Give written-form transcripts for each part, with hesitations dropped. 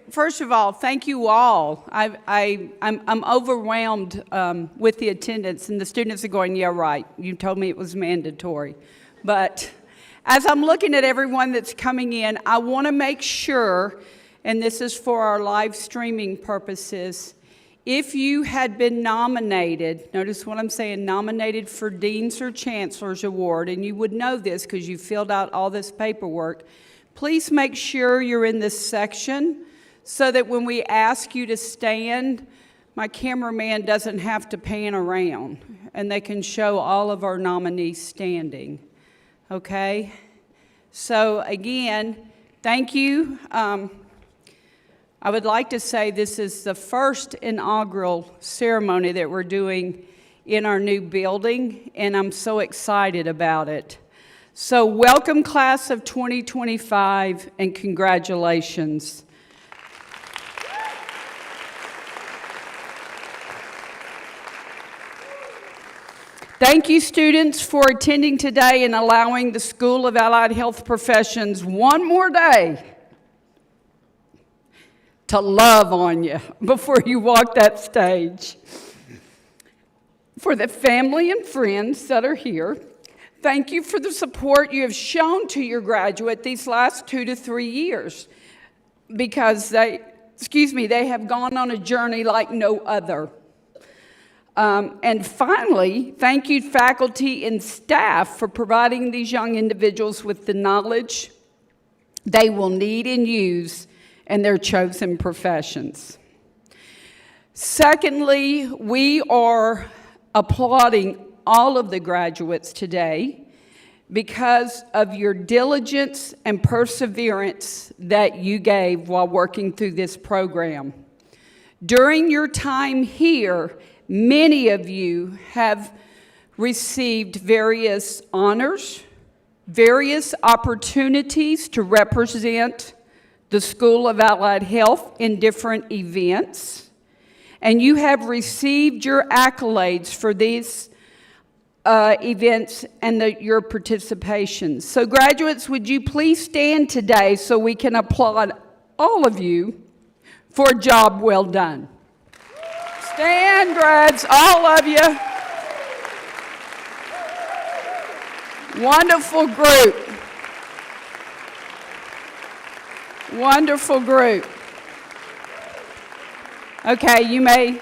First of all, thank you all. I'm overwhelmed with the attendance, and the students are going, yeah, right, you told me it was mandatory. But as I'm looking at everyone that's coming in, I want to make sure, and this is for our live streaming purposes, if you had been nominated, notice what I'm saying, nominated for Dean's or Chancellor's Award, and you would know this because you filled out all this paperwork, please make sure you're in this section so that when we ask you to stand, my cameraman doesn't have to pan around and they can show all of our nominees standing, okay? So again, thank you. I would like to say this is the first inaugural ceremony that we're doing in our new building, and I'm so excited about it. So welcome, class of 2025, and congratulations. Thank you, students, for attending today and allowing the School of Allied Health Professions one more day to love on you before you walk that stage. For the family and friends that are here, thank you for the support you have shown to your graduate these last 2 to 3 years, because they have gone on a journey like no other. And finally, thank you faculty and staff for providing these young individuals with the knowledge they will need and use in their chosen professions. Secondly, we are applauding all of the graduates today because of your diligence and perseverance that you gave while working through this program. During your time here, many of you have received various honors, various opportunities to represent the School of Allied Health in different events, and you have received your accolades for these events and your participation. So graduates, would you please stand today so we can applaud all of you for a job well done. Stand, grads, all of you. Wonderful group. Wonderful group. Okay, you may.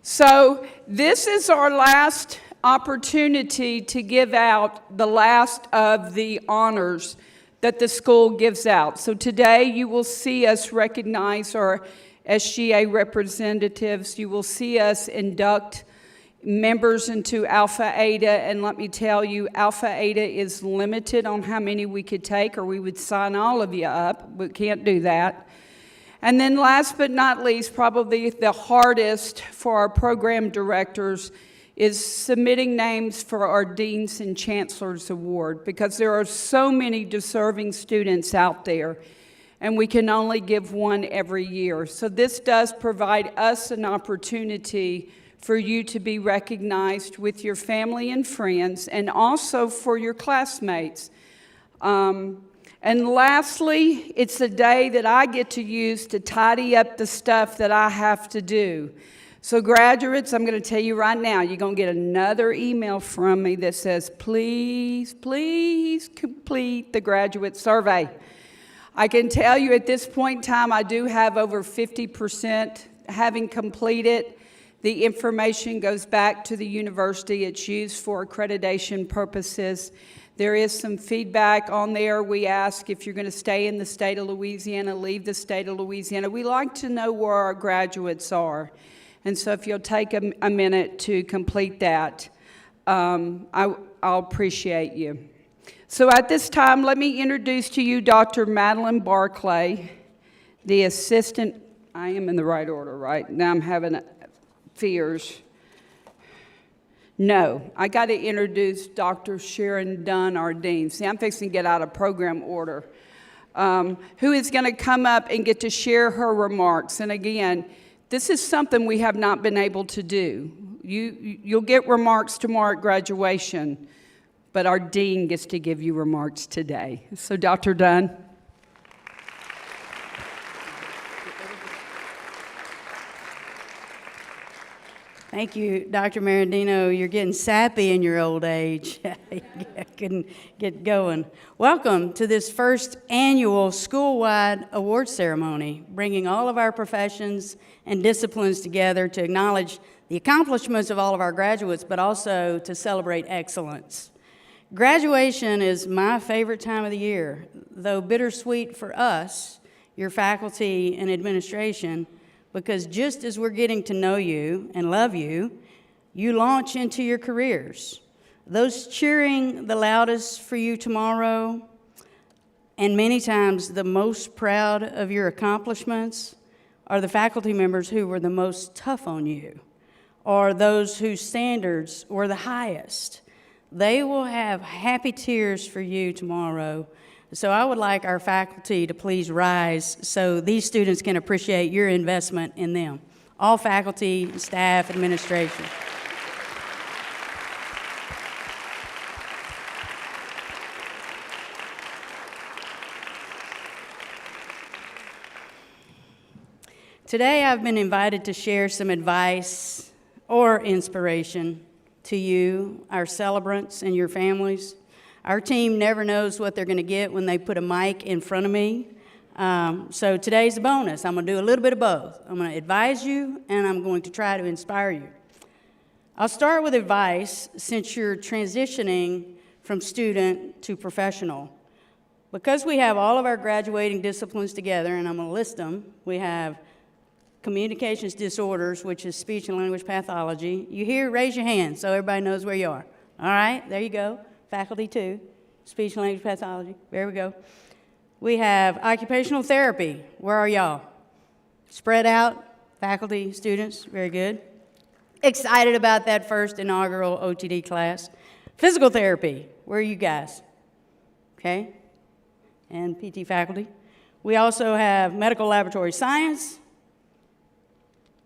So this is our last opportunity to give out the last of the honors that the school gives out. So today you will see us recognize our SGA representatives. You will see us induct members into Alpha Eta, and let me tell you, Alpha Eta is limited on how many we could take, or we would sign all of you up. We can't do that. And then last but not least, probably the hardest for our program directors is submitting names for our Dean's and Chancellor's Award, because there are so many deserving students out there, and we can only give one every year. So this does provide us an opportunity for you to be recognized with your family and friends, and also for your classmates. And lastly, it's a day that I get to use to tidy up the stuff that I have to do. So graduates, I'm going to tell you right now, you're going to get another email from me that says, please, please complete the graduate survey. I can tell you at this point in time, I do have over 50% having completed. The information goes back to the university. It's used for accreditation purposes. There is some feedback on there. We ask if you're going to stay in the state of Louisiana, leave the state of Louisiana. We like to know where our graduates are. And so if you'll take a minute to complete that, I'll appreciate you. So at this time, let me introduce to you Dr. Madeline Barclay, the assistant. I am in the right order, right? Now I'm having fears. No, I got to introduce Dr. Sharon Dunn, our dean. See, I'm fixing to get out of program order, who is going to come up and get to share her remarks. And again, this is something we have not been able to do. You'll get remarks tomorrow at graduation, but our dean gets to give you remarks today. So, Dr. Dunn. Thank you, Dr. Marandino. You're getting sappy in your old age. I couldn't get going. Welcome to this first annual school-wide award ceremony, bringing all of our professions and disciplines together to acknowledge the accomplishments of all of our graduates, but also to celebrate excellence. Graduation is my favorite time of the year, though bittersweet for us, your faculty and administration, because just as we're getting to know you and love you, you launch into your careers. Those cheering the loudest for you tomorrow, and many times the most proud of your accomplishments, are the faculty members who were the most tough on you, or those whose standards were the highest. They will have happy tears for you tomorrow. So I would like our faculty to please rise so these students can appreciate your investment in them. All faculty, staff, administration. Today I've been invited to share some advice or inspiration to you, our celebrants, and your families. Our team never knows what they're going to get when they put a mic in front of me. So today's a bonus. I'm going to do a little bit of both. I'm going to advise you, and I'm going to try to inspire you. I'll start with advice since you're transitioning from student to professional. Because we have all of our graduating disciplines together, and I'm going to list them, we have communications disorders, which is speech and language pathology. You here, raise your hand so everybody knows where you are. All right, there you go. Faculty too, speech and language pathology. There we go. We have occupational therapy. Where are y'all? Spread out, faculty, students, very good. Excited about that first inaugural OTD class. Physical therapy, where are you guys? Okay, and PT faculty. We also have medical laboratory science.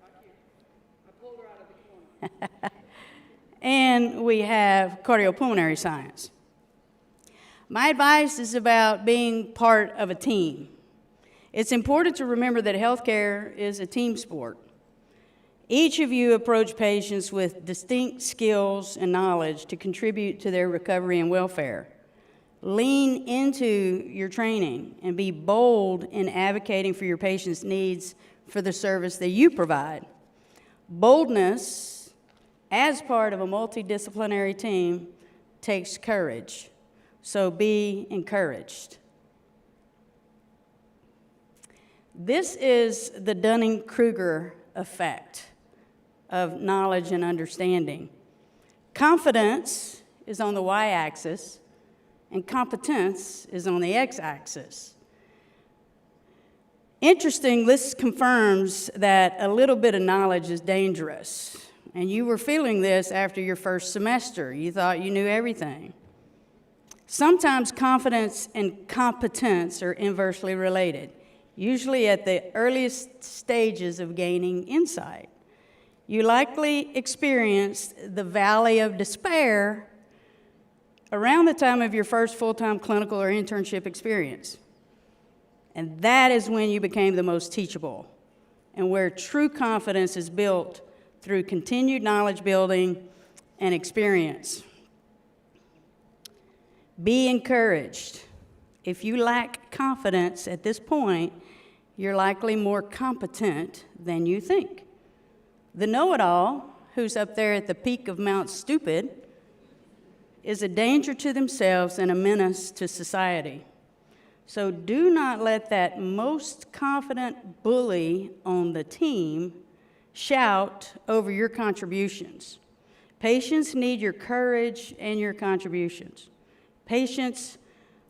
I pulled her out of the corner. And we have cardiopulmonary science. My advice is about being part of a team. It's important to remember that healthcare is a team sport. Each of you approach patients with distinct skills and knowledge to contribute to their recovery and welfare. Lean into your training and be bold in advocating for your patients' needs for the service that you provide. Boldness as part of a multidisciplinary team takes courage, so be encouraged. This is the Dunning-Kruger effect of knowledge and understanding. Confidence is on the y-axis, and competence is on the x-axis. Interesting, this confirms that a little bit of knowledge is dangerous. And you were feeling this after your first semester. You thought you knew everything. Sometimes confidence and competence are inversely related, usually at the earliest stages of gaining insight. You likely experienced the valley of despair around the time of your first full-time clinical or internship experience. And that is when you became the most teachable, and where true confidence is built through continued knowledge building and experience. Be encouraged. If you lack confidence at this point, you're likely more competent than you think. The know-it-all, who's up there at the peak of Mount Stupid, is a danger to themselves and a menace to society. So do not let that most confident bully on the team shout over your contributions. Patients need your courage and your contributions. Patients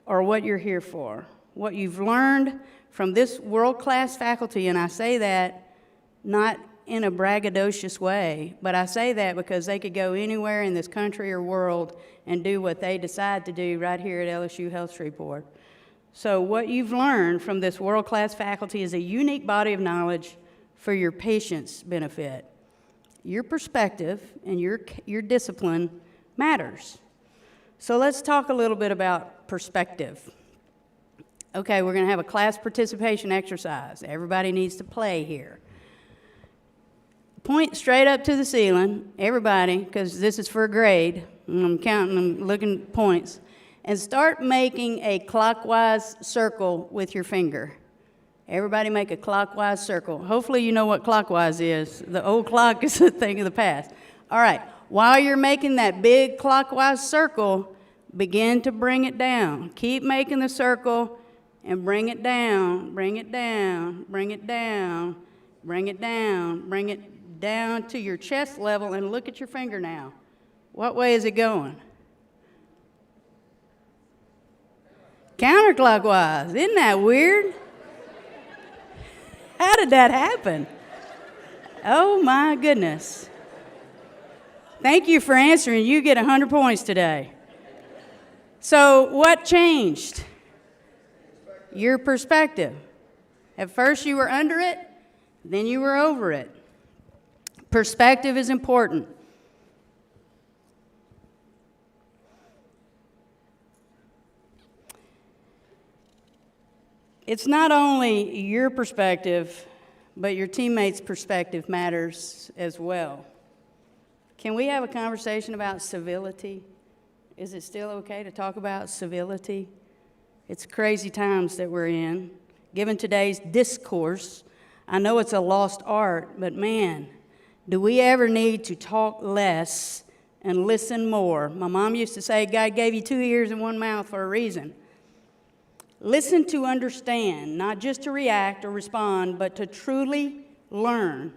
are what you're here for. What you've learned from this world-class faculty, and I say that not in a braggadocious way, but I say that because they could go anywhere in this country or world and do what they decide to do right here at LSU Health Shreveport. So what you've learned from this world-class faculty is a unique body of knowledge for your patients' benefit. Your perspective and your discipline matters. So let's talk a little bit about perspective. Okay, we're going to have a class participation exercise. Everybody needs to play here. point straight up to the ceiling, everybody, because this is for a grade. I'm counting, I'm looking at points. And start making a clockwise circle with your finger. Everybody make a clockwise circle. Hopefully you know what clockwise is. The old clock is a thing of the past. All right, while you're making that big clockwise circle, begin to bring it down. Keep making the circle and bring it down, bring it down, bring it down, bring it down, bring it down to your chest level, and look at your finger now. What way is it going? Counterclockwise. Isn't that weird? How did that happen? Oh my goodness. Thank you for answering. You get 100 points today. So what changed? Your perspective. At first you were under it, then you were over it. Perspective is important. It's not only your perspective, but your teammates' perspective matters as well. Can we have a conversation about civility? Is it still okay to talk about civility? It's crazy times that we're in. Given today's discourse, I know it's a lost art, but man, do we ever need to talk less and listen more? My mom used to say, God gave you 2 ears and 1 mouth for a reason. Listen to understand, not just to react or respond, but to truly learn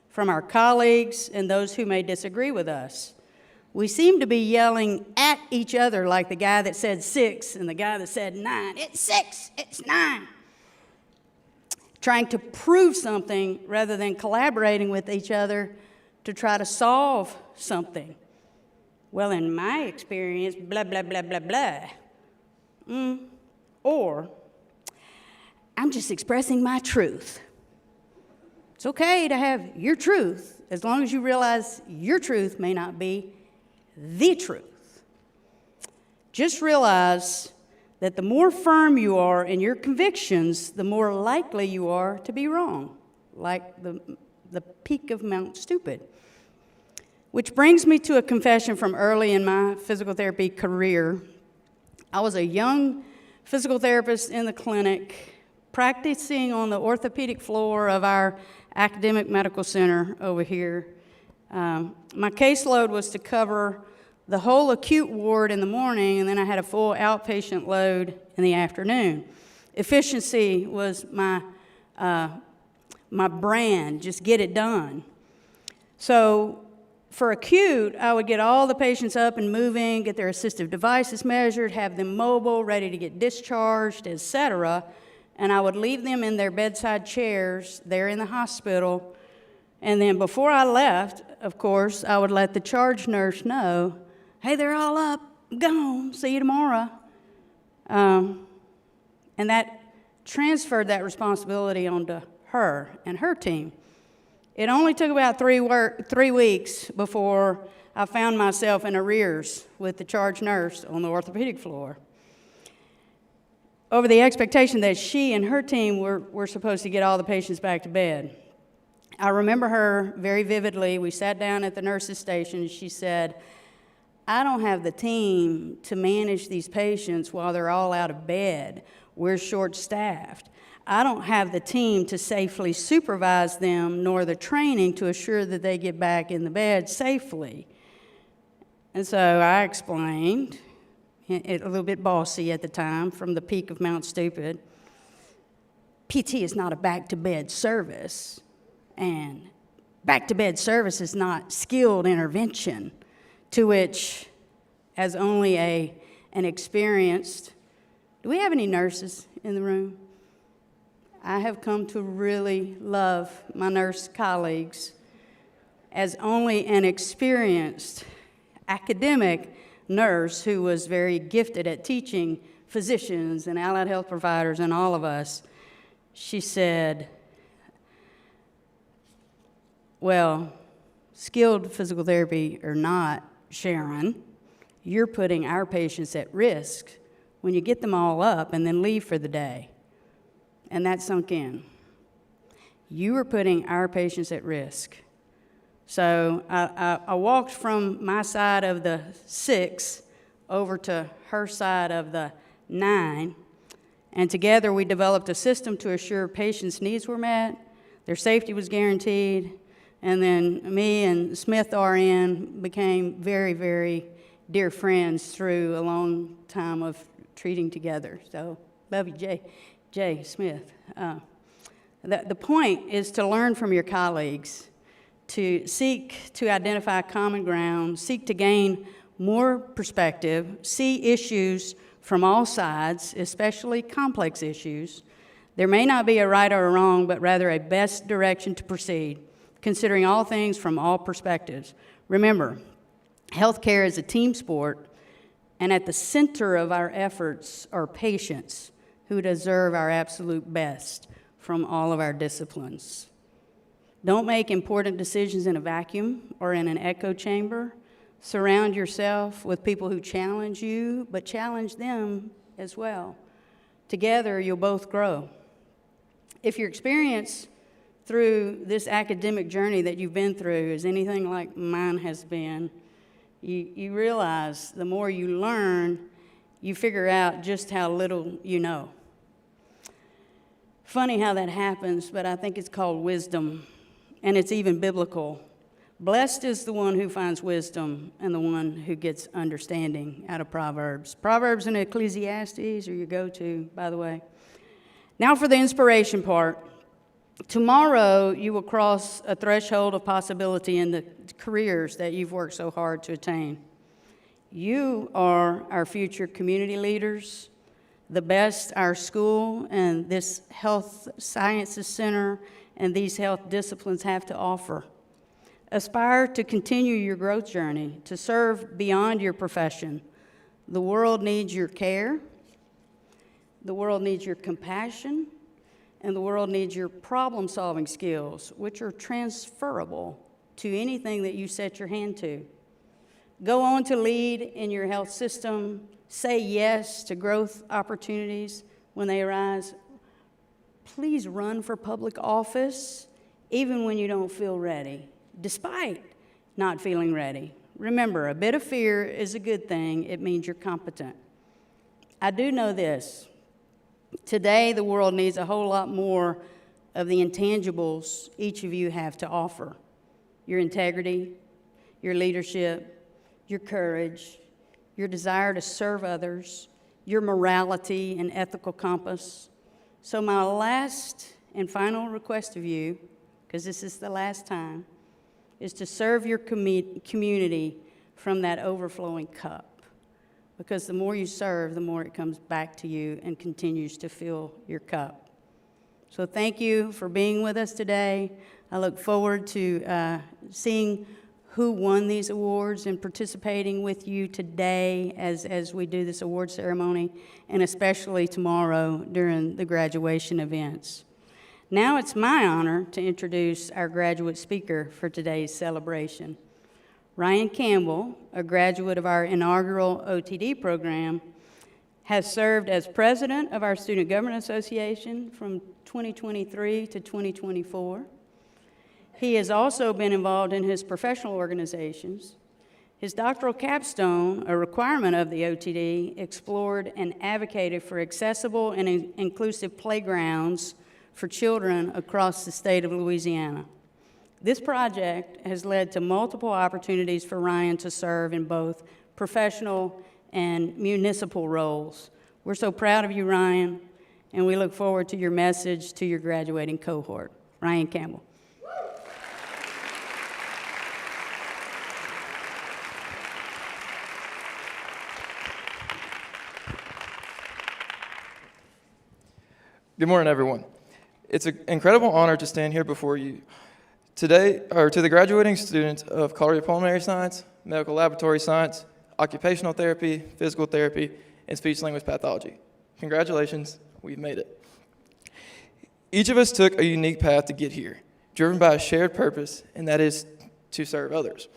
from our colleagues and those who may disagree with us. We seem to be yelling at each other like the guy that said 6 and the guy that said 9. It's 6, it's 9. Trying to prove something rather than collaborating with each other to try to solve something. Well, in my experience, blah, blah, blah, blah, blah. Or, I'm just expressing my truth. It's okay to have your truth as long as you realize your truth may not be the truth. Just realize that the more firm you are in your convictions, the more likely you are to be wrong, like the peak of Mount Stupid. Which brings me to a confession from early in my physical therapy career. I was a young physical therapist in the clinic, practicing on the orthopedic floor of our academic medical center over here. My caseload was to cover the whole acute ward in the morning, and then I had a full outpatient load in the afternoon. Efficiency was my brand, just get it done. So for acute, I would get all the patients up and moving, get their assistive devices measured, have them mobile, ready to get discharged, etc. And I would leave them in their bedside chairs there in the hospital. And then before I left, of course, I would let the charge nurse know, hey, they're all up, gone, see you tomorrow. And that transferred that responsibility onto her and her team. It only took about 3 weeks before I found myself in arrears with the charge nurse on the orthopedic floor over the expectation that she and her team were supposed to get all the patients back to bed. I remember her very vividly. We sat down at the nurse's station, and she said, I don't have the team to manage these patients while they're all out of bed. We're short-staffed. I don't have the team to safely supervise them, nor the training to assure that they get back in the bed safely. And so I explained, a little bit bossy at the time, from the peak of Mount Stupid, PT is not a back-to-bed service, and back-to-bed service is not skilled intervention, to which, as only an experienced, do we have any nurses in the room? I have come to really love my nurse colleagues. As only an experienced academic nurse who was very gifted at teaching physicians and allied health providers and all of us, she said, well, skilled physical therapy or not, Sharon, you're putting our patients at risk when you get them all up and then leave for the day. And that sunk in. You are putting our patients at risk So I walked from my side of the 6 over to her side of the 9, and together we developed a system to assure patients' needs were met, their safety was guaranteed, and then me and Smith RN became very, very dear friends through a long time of treating together. So, love you, Jay Smith. The point is to learn from your colleagues, to seek to identify common ground, seek to gain more perspective, see issues from all sides, especially complex issues. There may not be a right or a wrong, but rather a best direction to proceed, considering all things from all perspectives. Remember, healthcare is a team sport, and at the center of our efforts are patients who deserve our absolute best from all of our disciplines. Don't make important decisions in a vacuum or in an echo chamber. Surround yourself with people who challenge you, but challenge them as well. Together, you'll both grow. If your experience through this academic journey that you've been through is anything like mine has been, you realize the more you learn, you figure out just how little you know. Funny how that happens, but I think it's called wisdom, and it's even biblical. Blessed is the one who finds wisdom and the one who gets understanding out of Proverbs. Proverbs and Ecclesiastes are your go-to, by the way. Now for the inspiration part. Tomorrow you will cross a threshold of possibility in the careers that you've worked so hard to attain. You are our future community leaders, the best our school and this health sciences center and these health disciplines have to offer. Aspire to continue your growth journey, to serve beyond your profession. The world needs your care, the world needs your compassion, and the world needs your problem-solving skills, which are transferable to anything that you set your hand to. Go on to lead in your health system. Say yes to growth opportunities when they arise. Please run for public office, even when you don't feel ready, despite not feeling ready. Remember, a bit of fear is a good thing. It means you're competent. I do know this. Today, the world needs a whole lot more of the intangibles each of you have to offer. Your integrity, your leadership, your courage, your desire to serve others, your morality and ethical compass. So my last and final request of you, because this is the last time, is to serve your community from that overflowing cup. Because the more you serve, the more it comes back to you and continues to fill your cup. So thank you for being with us today. I look forward to seeing who won these awards and participating with you today as we do this award ceremony, and especially tomorrow during the graduation events. Now it's my honor to introduce our graduate speaker for today's celebration. Ryan Campbell, a graduate of our inaugural OTD program, has served as president of our Student Government Association from 2023 to 2024. He has also been involved in his professional organizations. His doctoral capstone, a requirement of the OTD, explored and advocated for accessible and inclusive playgrounds for children across the state of Louisiana. This project has led to multiple opportunities for Ryan to serve in both professional and municipal roles. We're so proud of you, Ryan, and we look forward to your message to your graduating cohort. Ryan Campbell. Good morning, everyone. It's an incredible honor to stand here before you today, or to the graduating students of cardiopulmonary science, medical laboratory science, occupational therapy, physical therapy, and speech-language pathology. Congratulations, we've made it. Each of us took a unique path to get here, driven by a shared purpose, and that is to serve others.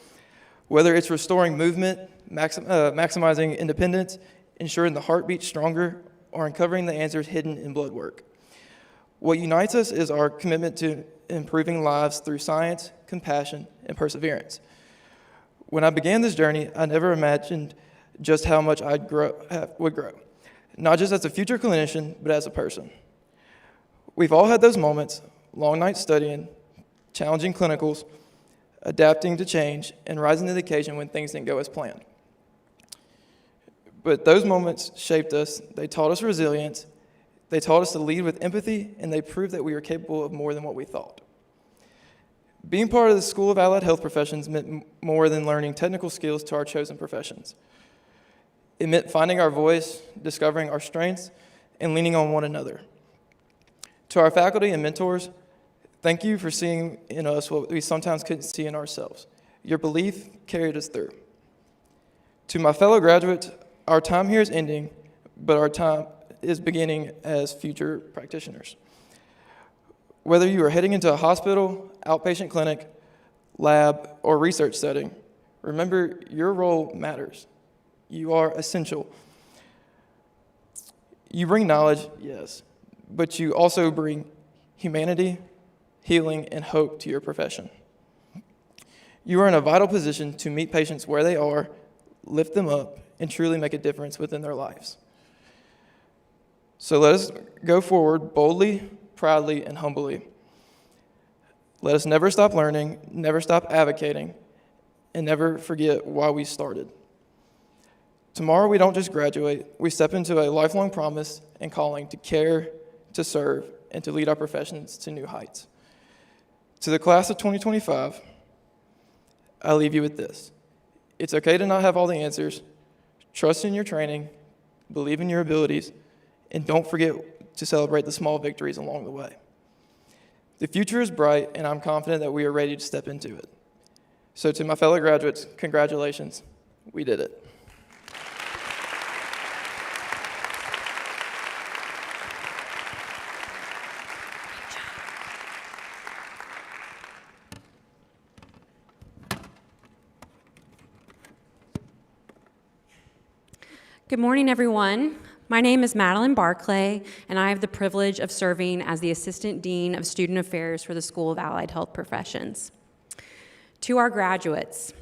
Whether it's restoring movement, maximizing independence, ensuring the heart beats stronger, or uncovering the answers hidden in blood work. What unites us is our commitment to improving lives through science, compassion, and perseverance. When I began this journey, I never imagined just how much would grow, not just as a future clinician, but as a person. We've all had those moments, long nights studying, challenging clinicals, adapting to change, and rising to the occasion when things didn't go as planned. But those moments shaped us. They taught us resilience. They taught us to lead with empathy, and they proved that we were capable of more than what we thought. Being part of the School of Allied Health Professions meant more than learning technical skills to our chosen professions. It meant finding our voice, discovering our strengths, and leaning on one another. To our faculty and mentors, thank you for seeing in us what we sometimes couldn't see in ourselves. Your belief carried us through. To my fellow graduates, our time here is ending, but our time is beginning as future practitioners. Whether you are heading into a hospital, outpatient clinic, lab, or research setting, remember your role matters. You are essential. You bring knowledge, yes, but you also bring humanity, healing, and hope to your profession. You are in a vital position to meet patients where they are, lift them up, and truly make a difference within their lives. So let us go forward boldly, proudly, and humbly. Let us never stop learning, never stop advocating, and never forget why we started. Tomorrow we don't just graduate, we step into a lifelong promise and calling to care, to serve, and to lead our professions to new heights. To the class of 2025, I leave you with this. It's okay to not have all the answers. Trust in your training, believe in your abilities, and don't forget to celebrate the small victories along the way. The future is bright, and I'm confident that we are ready to step into it. So to my fellow graduates, congratulations. We did it. Good morning, everyone. My name is Madeline Barclay, and I have the privilege of serving as the Assistant Dean of Student Affairs for the School of Allied Health Professions. To our graduates,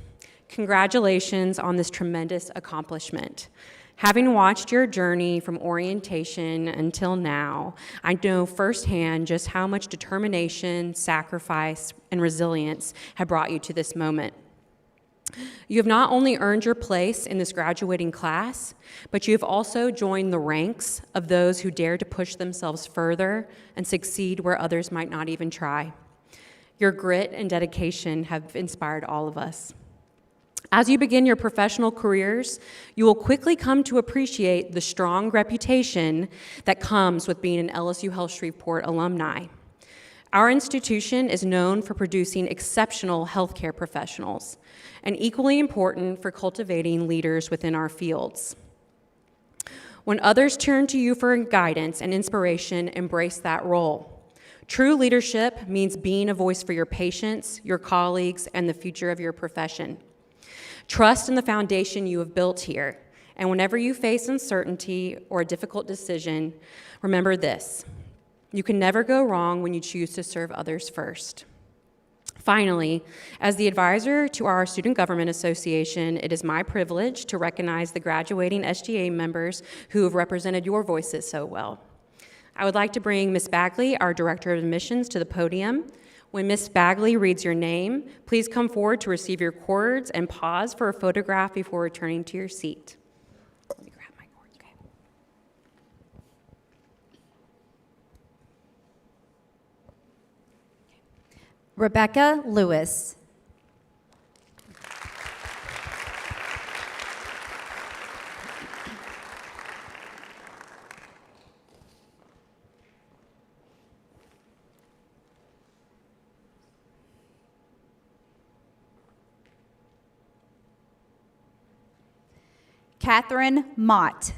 congratulations on this tremendous accomplishment. Having watched your journey from orientation until now, I know firsthand just how much determination, sacrifice, and resilience have brought you to this moment. You have not only earned your place in this graduating class, but you have also joined the ranks of those who dare to push themselves further and succeed where others might not even try. Your grit and dedication have inspired all of us. As you begin your professional careers, you will quickly come to appreciate the strong reputation that comes with being an LSU Health Shreveport alumni. Our institution is known for producing exceptional healthcare professionals, and equally important for cultivating leaders within our fields. When others turn to you for guidance and inspiration, embrace that role. True leadership means being a voice for your patients, your colleagues, and the future of your profession. Trust in the foundation you have built here, and whenever you face uncertainty or a difficult decision, remember this: you can never go wrong when you choose to serve others first. Finally, as the advisor to our Student Government Association, it is my privilege to recognize the graduating SGA members who have represented your voices so well. I would like to bring Ms. Bagley, our Director of Admissions, to the podium. When Ms. Bagley reads your name, please come forward to receive your cords and pause for a photograph before returning to your seat. Let me grab my cords, okay? Rebecca Lewis. Catherine Mott.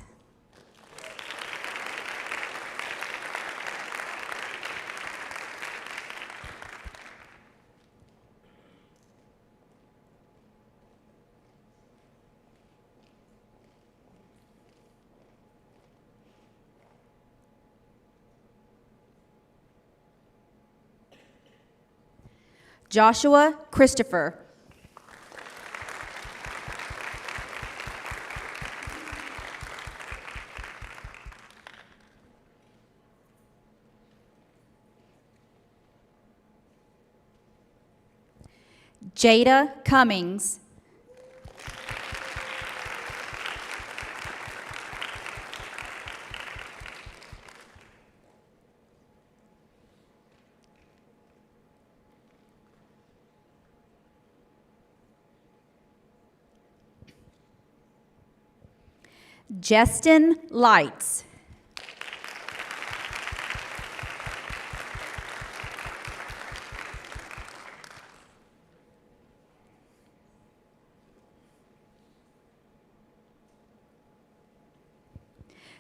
Joshua Christopher. Jada Cummings. Justin Lights.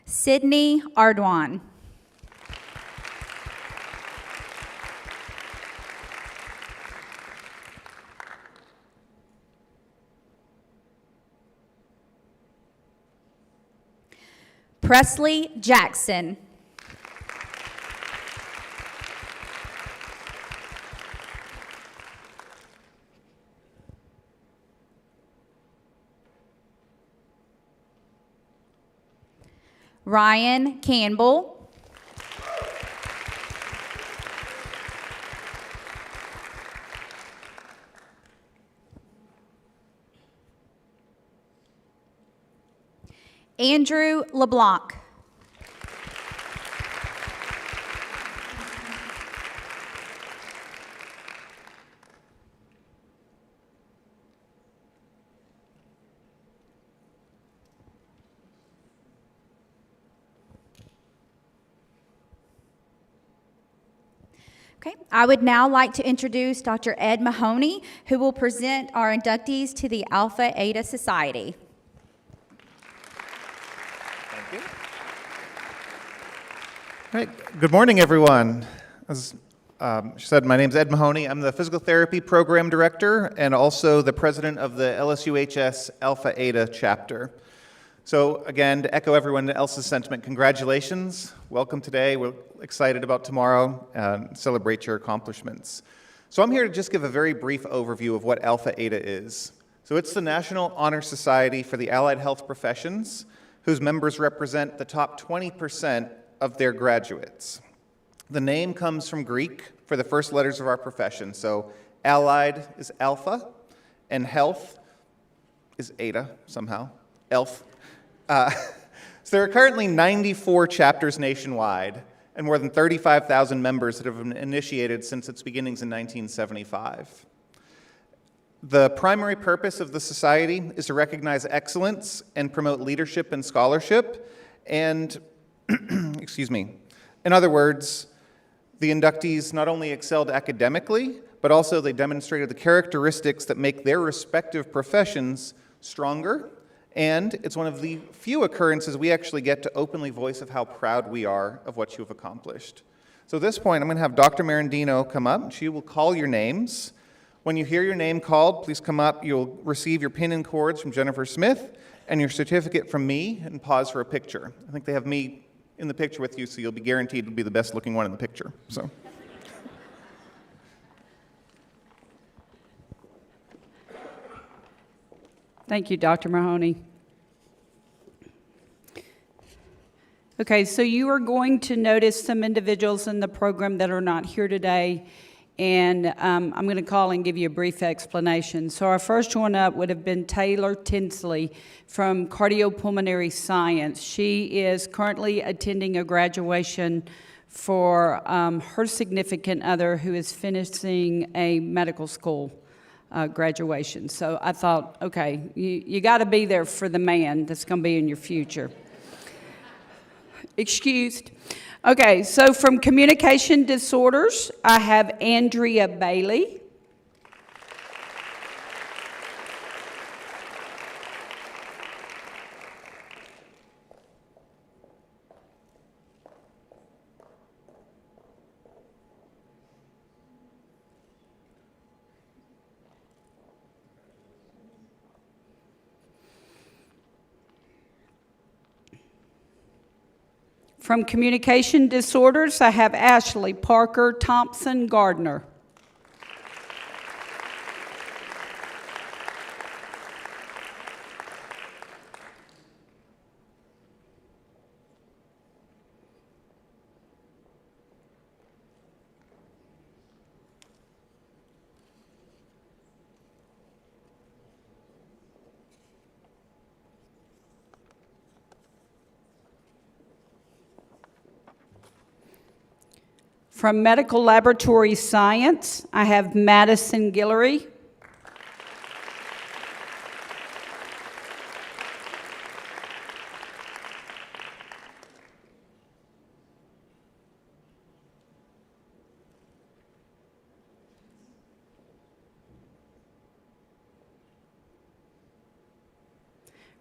Sydney Ardwan. Presley Jackson. Ryan Campbell. Andrew LeBlanc. Okay, I would now like to introduce Dr. Ed Mahoney, who will present our inductees to the Alpha Eta Society. Thank you. All right, good morning, everyone. As she said, my name is Ed Mahoney. I'm the Physical Therapy Program Director and also the President of the LSUHS Alpha Eta chapter. So again, to echo everyone else's sentiment, congratulations. Welcome today. We're excited about tomorrow and celebrate your accomplishments. So I'm here to just give a very brief overview of what Alpha Eta is. So it's the National Honor Society for the Allied Health Professions, whose members represent the top 20% of their graduates. The name comes from Greek for the first letters of our profession. So allied is alpha, and health is eta somehow, elf. So there are currently 94 chapters nationwide and more than 35,000 members that have been initiated since its beginnings in 1975. The primary purpose of the society is to recognize excellence and promote leadership and scholarship. And, excuse me, in other words, the inductees not only excelled academically, but also they demonstrated the characteristics that make their respective professions stronger. And it's one of the few occurrences we actually get to openly voice of how proud we are of what you have accomplished. So at this point, I'm going to have Dr. Marandino come up. She will call your names. When you hear your name called, please come up. You'll receive your pin and cords from Jennifer Smith and your certificate from me, and pause for a picture. I think they have me in the picture with you, so you'll be guaranteed to be the best looking one in the picture. So. Thank you, Dr. Mahoney. Okay, so you are going to notice some individuals in the program that are not here today, and I'm going to call and give you a brief explanation. So our first one up would have been Taylor Tinsley from Cardiopulmonary Science. She is currently attending a graduation for her significant other who is finishing a medical school graduation. So I thought, okay, you got to be there for the man that's going to be in your future. Excused. Okay, so from Communication Disorders, I have Andrea Bailey. From Communication Disorders, I have Ashley Parker Thompson Gardner. From Medical Laboratory Science, I have Madison Guillory.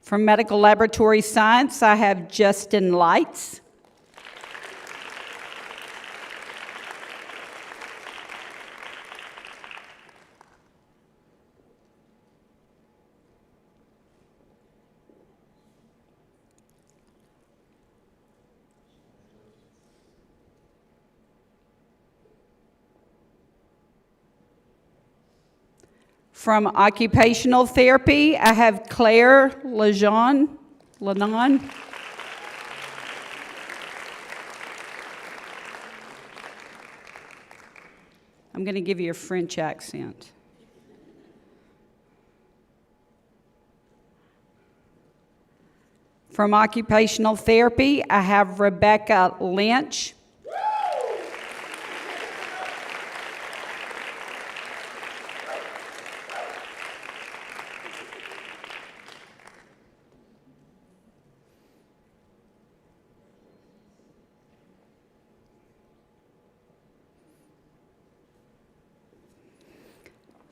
From Medical Laboratory Science, I have Justin Lights. From Occupational Therapy, I have Claire Lanon. I'm going to give you a French accent. From Occupational Therapy, I have Rebecca Lynch.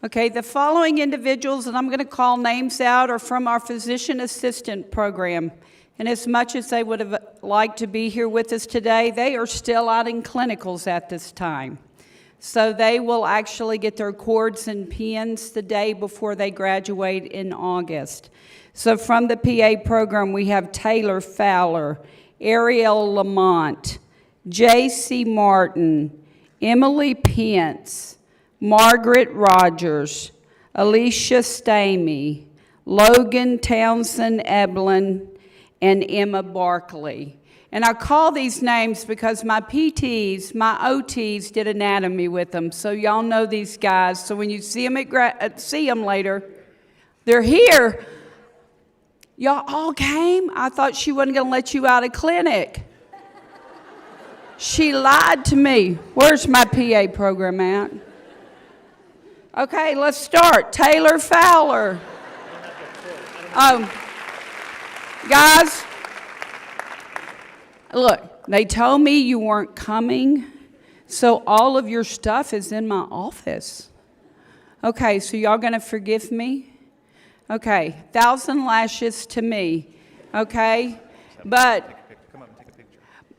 Okay, the following individuals, and I'm going to call names out, are from our physician assistant program. And as much as they would have liked to be here with us today, they are still out in clinicals at this time. So they will actually get their cords and pins the day before they graduate in August. So from the PA program, we have Taylor Fowler, Ariel Lamont, J.C. Martin, Emily Pence, Margaret Rogers, Alicia Stamey, Logan Townsend Eblin, and Emma Barkley. And I call these names because my PTs, my OTs did anatomy with them, so y'all know these guys. So when you see them later, they're here. Y'all all came? I thought she wasn't going to let you out of clinic. She lied to me. Where's my PA program at? Okay, let's start. Taylor Fowler. Guys, look, they told me you weren't coming, so all of your stuff is in my office. Okay, so y'all gonna forgive me? Okay, 1,000 lashes to me, okay? But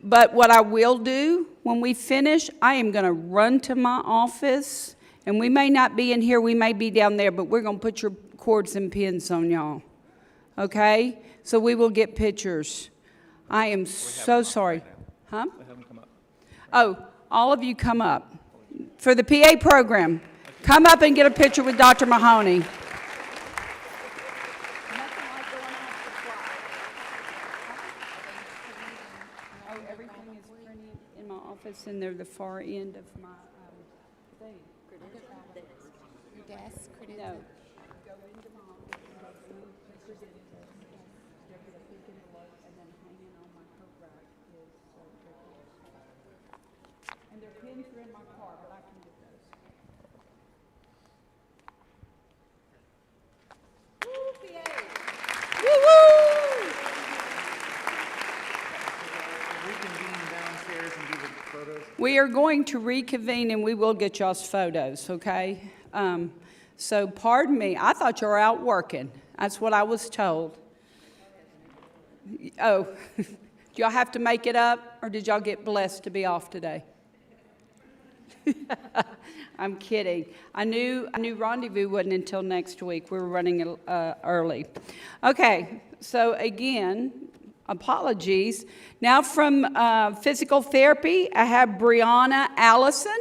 what I will do when we finish, I am gonna run to my office. And we may not be in here, we may be down there, but we're going to put your cords and pins on y'all. Okay? So we will get pictures. I am so sorry. Huh? Oh, all of you come up. For the PA program, come up and get a picture with Dr. Mahoney. Oh, everything is printed in my office, and they're the far end of my thing. Desk, No. Go into my office and go through pictures and then hanging on my coat rack is and their pins are in my car, but I can get those. Woo, PA! Woo-woo! Reconvene downstairs and do the photos. We are going to reconvene and we will get y'all's photos, okay? So pardon me, I thought you were out working. That's what I was told. Oh, do y'all have to make it up, or did y'all get blessed to be off today? I'm kidding. I knew rendezvous wasn't until next week. We were running early. Okay, so again, apologies. Now from physical therapy, I have Brianna Allison.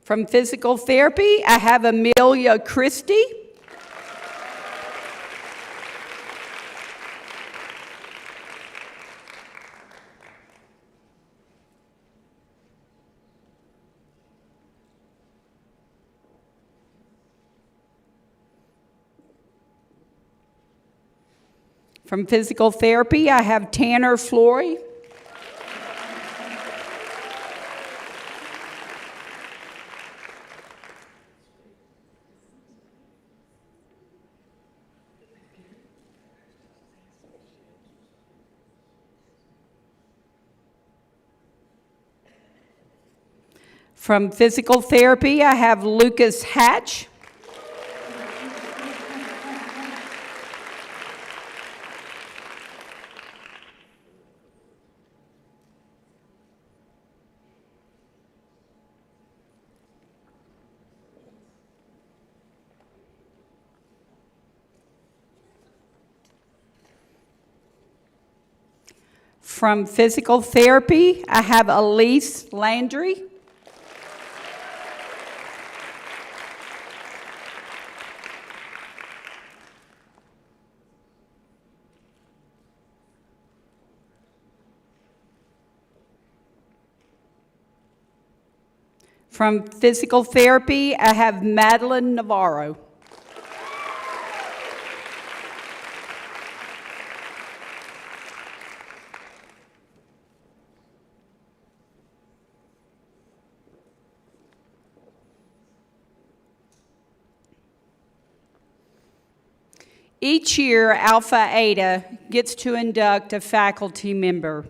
From physical therapy, I have Amelia Christie. From physical therapy, I have Tanner Flory. From physical therapy, I have Lucas Hatch. From physical therapy, I have Elise Landry. From physical therapy, I have Madeline Navarro. Each year, Alpha Eta gets to induct a faculty member.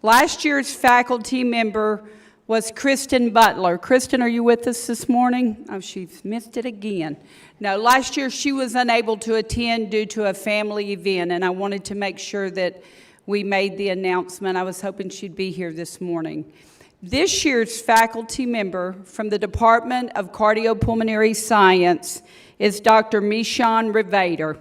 Last year's faculty member was Kristen Butler. Kristen, are you with us this morning? Oh, she's missed it again. No, last year she was unable to attend due to a family event, and I wanted to make sure that we made the announcement. I was hoping she'd be here this morning. This year's faculty member from the Department of Cardiopulmonary Science is Dr. Mishan Rivader.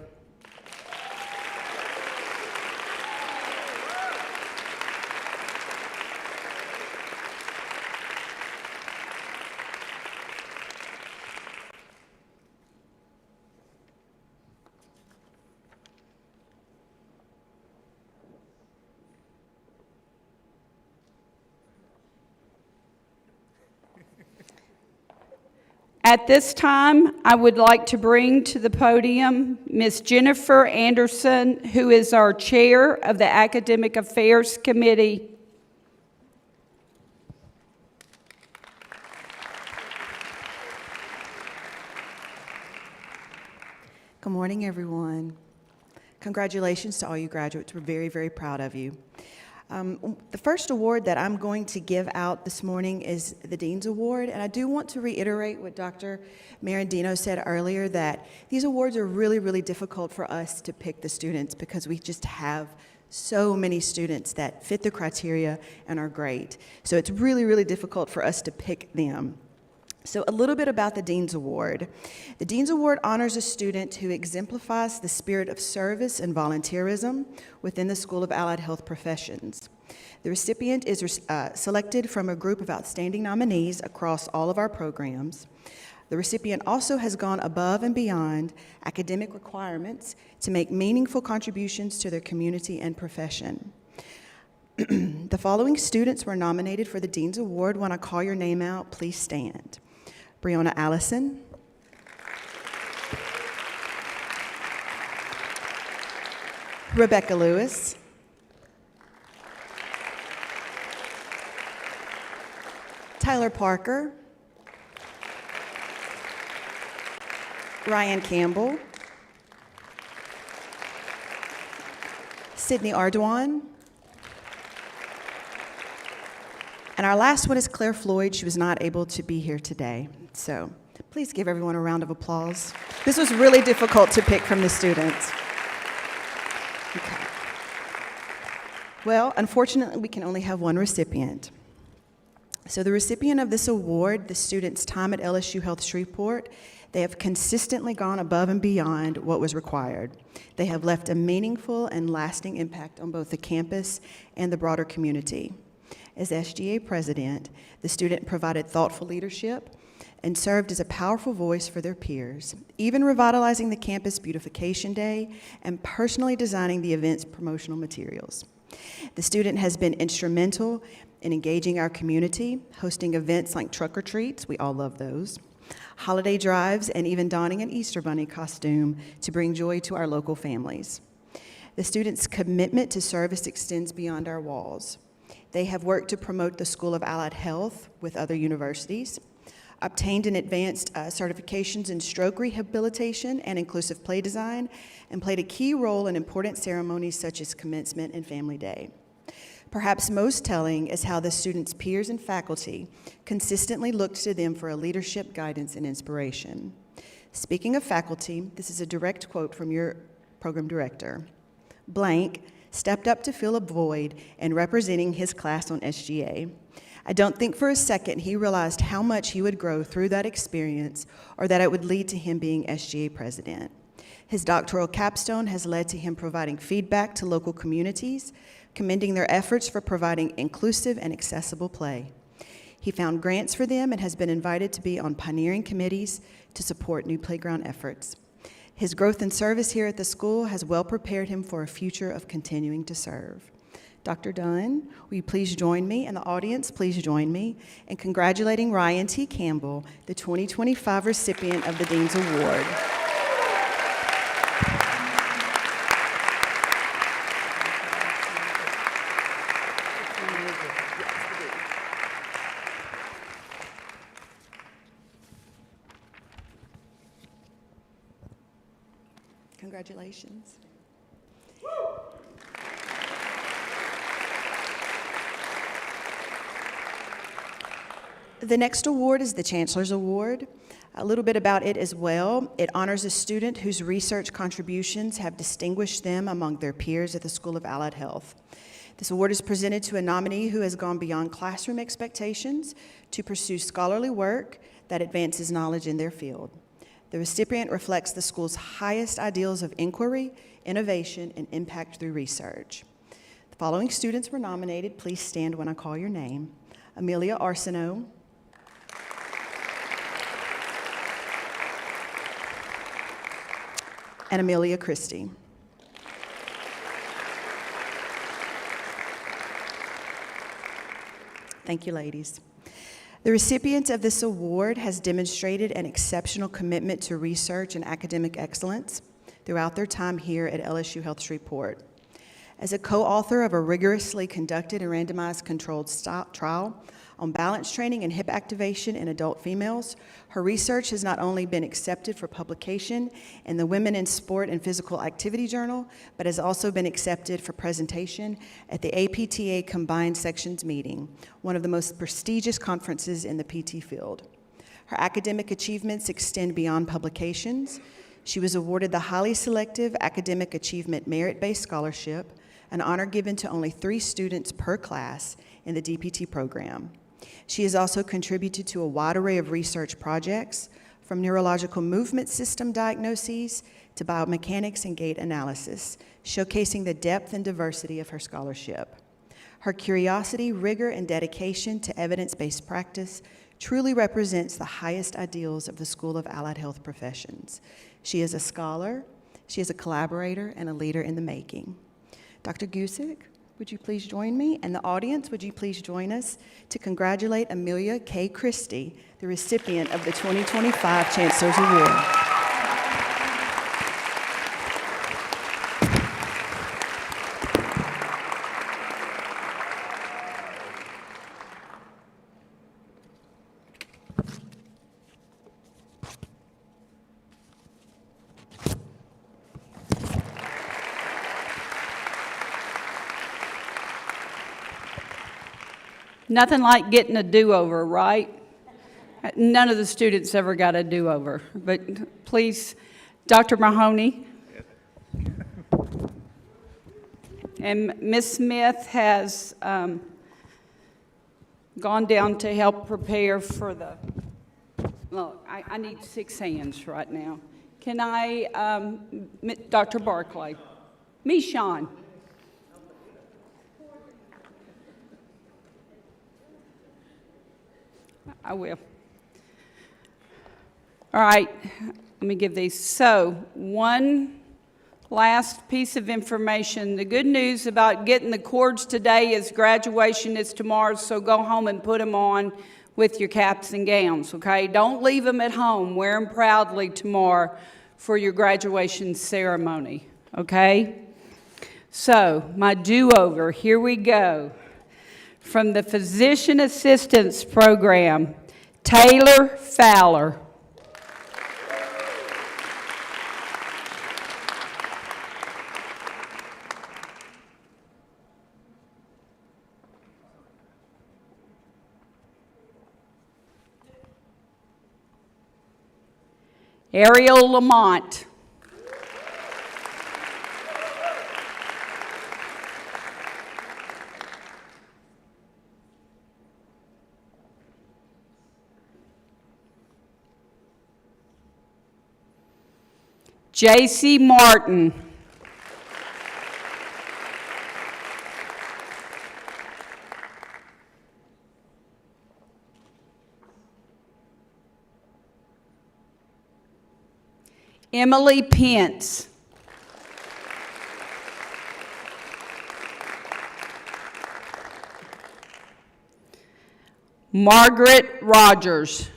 At this time, I would like to bring to the podium Ms. Jennifer Anderson, who is our chair of the Academic Affairs Committee. Good morning, everyone. Congratulations to all you graduates. We're very, very proud of you. The first award that I'm going to give out this morning is the Dean's Award, and I do want to reiterate what Dr. Marandino said earlier, that these awards are really, really difficult for us to pick the students because we just have so many students that fit the criteria and are great. So it's really, really difficult for us to pick them. So a little bit about the Dean's Award. The Dean's Award honors a student who exemplifies the spirit of service and volunteerism within the School of Allied Health Professions. The recipient is selected from a group of outstanding nominees across all of our programs. The recipient also has gone above and beyond academic requirements to make meaningful contributions to their community and profession. The following students were nominated for the Dean's Award. When I call your name out, please stand. Breonna Allison, Rebecca Lewis, Tyler Parker, Ryan Campbell, Sydney Ardoin, and our last one is Claire Floyd. She was not able to be here today. So please give everyone a round of applause. This was really difficult to pick from the students. Okay. Well, unfortunately, we can only have one recipient. So the recipient of this award, the student's time at LSU Health Shreveport, they have consistently gone above and beyond what was required. They have left a meaningful and lasting impact on both the campus and the broader community. As SGA president, the student provided thoughtful leadership and served as a powerful voice for their peers, even revitalizing the campus beautification day and personally designing the event's promotional materials. The student has been instrumental in engaging our community, hosting events like truck or treats, we all love those, holiday drives, and even donning an Easter bunny costume to bring joy to our local families. The students' commitment to service extends beyond our walls. They have worked to promote the School of Allied Health with other universities, obtained and advanced certifications in stroke rehabilitation and inclusive play design, and played a key role in important ceremonies such as commencement and family day. Perhaps most telling is how the students' peers and faculty consistently looked to them for a leadership, guidance, and inspiration. Speaking of faculty, this is a direct quote from your program director. Blank stepped up to fill a void in representing his class on SGA. I don't think for a second he realized how much he would grow through that experience or that it would lead to him being SGA president. His doctoral capstone has led to him providing feedback to local communities, commending their efforts for providing inclusive and accessible play. He found grants for them and has been invited to be on pioneering committees to support new playground efforts. His growth and service here at the school has well prepared him for a future of continuing to serve. Dr. Dunn, will you please join me, and the audience, please join me in congratulating Ryan T. Campbell, the 2025 recipient of the Dean's Award. Congratulations. The next award is the Chancellor's Award. A little bit about it as well. It honors a student whose research contributions have distinguished them among their peers at the School of Allied Health. This award is presented to a nominee who has gone beyond classroom expectations to pursue scholarly work that advances knowledge in their field. The recipient reflects the school's highest ideals of inquiry, innovation, and impact through research. The following students were nominated. Please stand when I call your name. Amelia Arsenault, and Amelia Christie. Thank you, ladies. The recipient of this award has demonstrated an exceptional commitment to research and academic excellence throughout their time here at LSU Health Shreveport. As a co-author of a rigorously conducted and randomized controlled trial on balance training and hip activation in adult females, her research has not only been accepted for publication in the Women in Sport and Physical Activity Journal, but has also been accepted for presentation at the APTA Combined Sections Meeting, one of the most prestigious conferences in the PT field. Her academic achievements extend beyond publications. She was awarded the highly selective Academic Achievement Merit-Based Scholarship, an honor given to only 3 students per class in the DPT program. She has also contributed to a wide array of research projects, from neurological movement system diagnoses to biomechanics and gait analysis, showcasing the depth and diversity of her scholarship. Her curiosity, rigor, and dedication to evidence-based practice truly represents the highest ideals of the School of Allied Health Professions. She is a scholar, she is a collaborator, and a leader in the making. Dr. Gusick, would you please join me? And the audience, would you please join us to congratulate Amelia K. Christie, the recipient of the 2025 Chancellor's Award. Nothing like getting a do-over, right? None of the students ever got a do-over, but please, Dr. Mahoney. And Ms. Smith has gone down to help prepare for the, look, I need 6 hands right now. Can I, Dr. Barclay? Me, Sean. I will. All right, let me give these. So, one last piece of information. The good news about getting the cords today is graduation is tomorrow, so go home and put them on with your caps and gowns, okay? Don't leave them at home. Wear them proudly tomorrow for your graduation ceremony, okay? So, my do-over, here we go. From the Physician Assistance Program, Taylor Fowler. Ariel Lamont. J.C. Martin. Emily Pence. Margaret Rogers.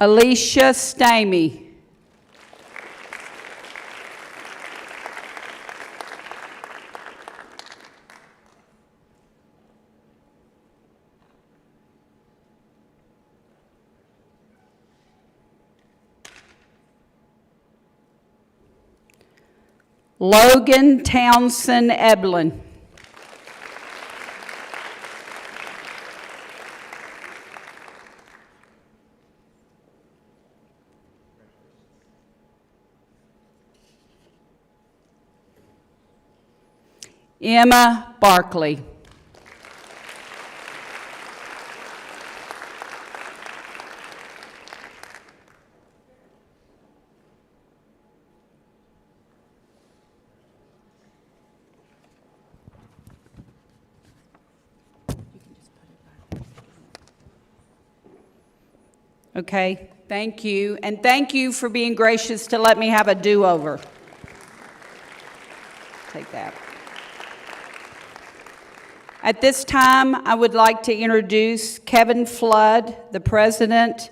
Alicia Stamey. Logan Townsend Eblin. Emma Barkley. Okay, thank you. And thank you for being gracious to let me have a do-over. Take that. At this time, I would like to introduce Kevin Flood, the president,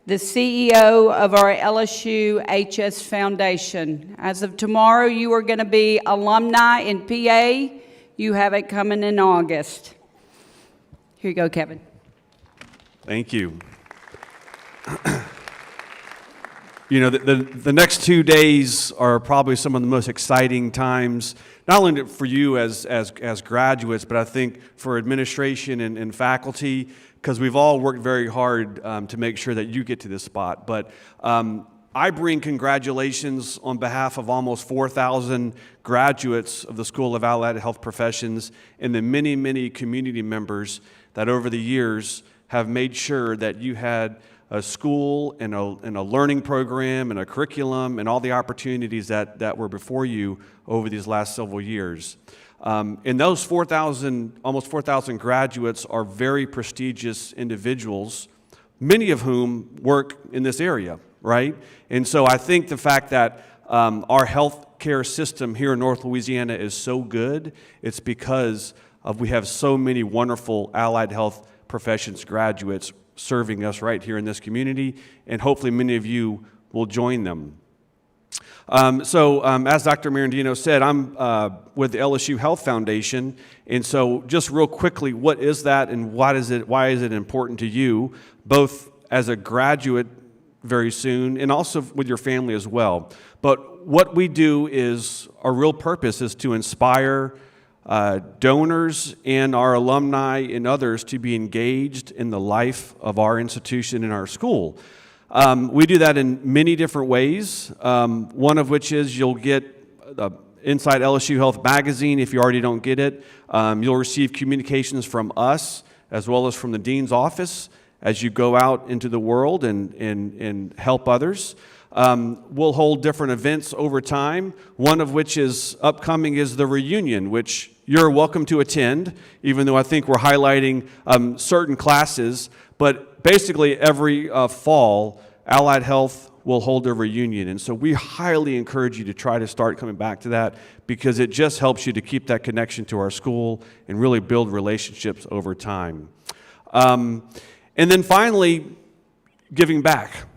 the CEO of our LSU HS Foundation. As of tomorrow, you are going to be alumni in PA. You have it coming in August. Here you go, Kevin. Thank you. You know, the next 2 days are probably some of the most exciting times, not only for you as graduates, but I think for administration and faculty, because we've all worked very hard to make sure that you get to this spot. But I bring congratulations on behalf of almost 4,000 graduates of the School of Allied Health Professions and the many, many community members that over the years have made sure that you had a school and a learning program and a curriculum and all the opportunities that were before you over these last several years. And those almost 4,000 graduates are very prestigious individuals, many of whom work in this area, right? And so I think the fact that our health care system here in North Louisiana is so good, it's because we have so many wonderful allied health professions graduates serving us right here in this community, and hopefully many of you will join them. As Dr. Mirandino said, I'm with the LSU Health Foundation, and so just real quickly, what is that and why is it important to you, both as a graduate very soon and also with your family as well. But what we do is, our real purpose is to inspire donors and our alumni and others to be engaged in the life of our institution and our school. We do that in many different ways, one of which is you'll get Inside LSU Health Magazine if you already don't get it. You'll receive communications from us as well as from the Dean's office as you go out into the world and help others. We'll hold different events over time, one of which is upcoming is the reunion, which you're welcome to attend, even though I think we're highlighting certain classes. But basically every fall, Allied Health we'll hold a reunion. And so we highly encourage you to try to start coming back to that, because it just helps you to keep that connection to our school and really build relationships over time. And then finally, giving back.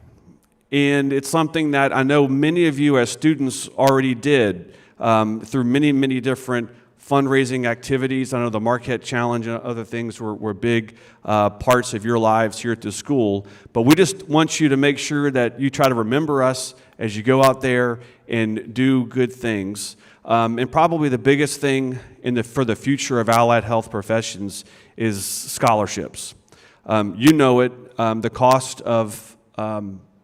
And it's something that I know many of you as students already did through many, many different fundraising activities. I know the Marquette Challenge and other things were big parts of your lives here at the school. But we just want you to make sure that you try to remember us as you go out there and do good things. And probably the biggest thing for the future of allied health professions is scholarships. You know it, the cost of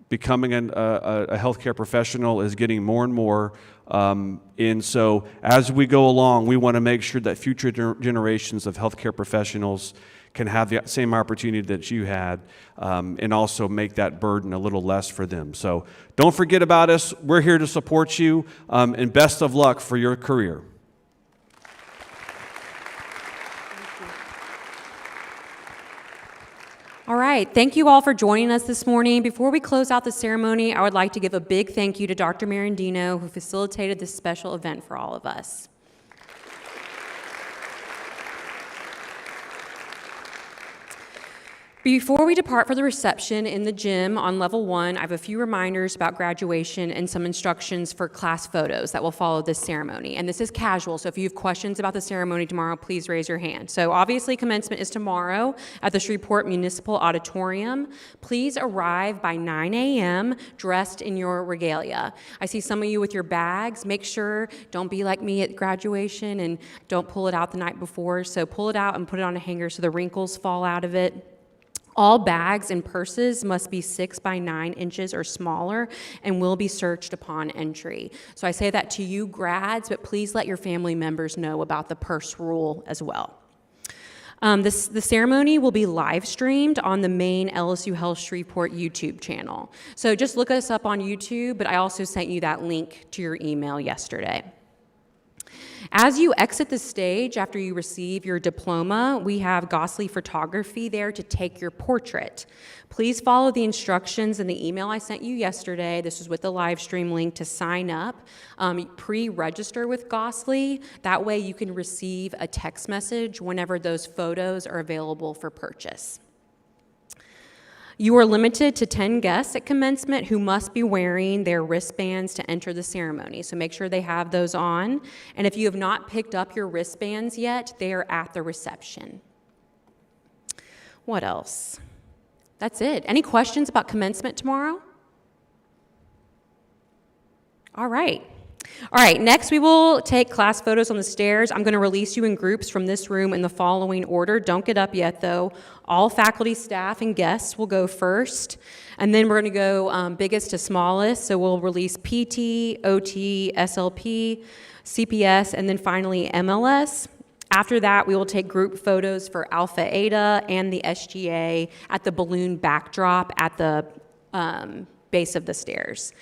becoming a healthcare professional is getting more and more. And so as we go along, we want to make sure that future generations of healthcare professionals can have the same opportunity that you had, and also make that burden a little less for them. So don't forget about us. We're here to support you, and best of luck for your career. All right, thank you all for joining us this morning. Before we close out the ceremony, I would like to give a big thank you to Dr. Marandino, who facilitated this special event for all of us. Before we depart for the reception in the gym on level 1, I have a few reminders about graduation and some instructions for class photos that will follow this ceremony. And this is casual, so if you have questions about the ceremony tomorrow, please raise your hand. So obviously commencement is tomorrow at the Shreveport Municipal Auditorium. Please arrive by 9 a.m. dressed in your regalia. I see some of you with your bags. Make sure, don't be like me at graduation and don't pull it out the night before. So pull it out and put it on a hanger so the wrinkles fall out of it. All bags and purses must be 6 by 9 inches or smaller and will be searched upon entry. So I say that to you grads, but please let your family members know about the purse rule as well. The ceremony will be live streamed on the main LSU Health Shreveport YouTube channel. So just look us up on YouTube, but I also sent you that link to your email yesterday. As you exit the stage after you receive your diploma, we have Gosley Photography there to take your portrait. Please follow the instructions in the email I sent you yesterday. This was with the live stream link to sign up. Pre-register with Gosley. That way you can receive a text message whenever those photos are available for purchase. You are limited to 10 guests at commencement who must be wearing their wristbands to enter the ceremony. So make sure they have those on. And if you have not picked up your wristbands yet, they are at the reception. What else? That's it. Any questions about commencement tomorrow? All right. All right, next we will take class photos on the stairs. I'm going to release you in groups from this room in the following order. Don't get up yet, though. All faculty, staff, and guests will go first. And then we're going to go biggest to smallest. So we'll release PT, OT, SLP, CPS, and then finally MLS. After that, we will take group photos for Alpha Eta and the SGA at the balloon backdrop at the base of the stairs.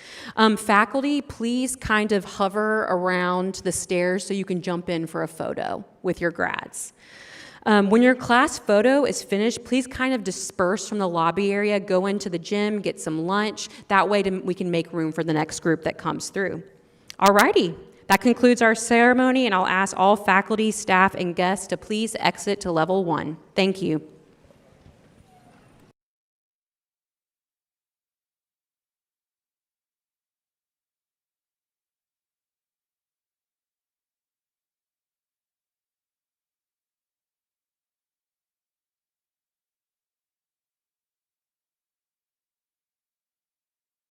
Faculty, please kind of hover around the stairs so you can jump in for a photo with your grads. When your class photo is finished, please kind of disperse from the lobby area, go into the gym, get some lunch. That way we can make room for the next group that comes through. All righty, that concludes our ceremony, and I'll ask all faculty, staff, and guests to please exit to level 1. Thank you.